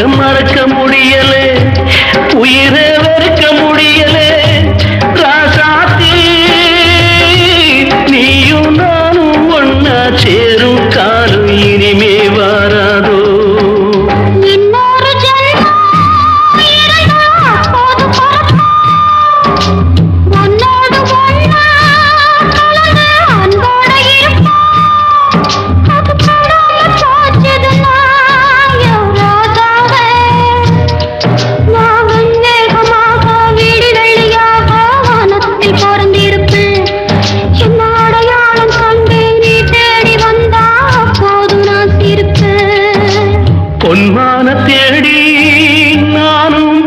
மறக்க முடியல, உயிரை வெறுக்க முடியல. ராசாத்தி நீயும் நானும் ஒன்னா சேரும் காலம் இனிமே வாராதோ. பொன்மான தேடி நானும்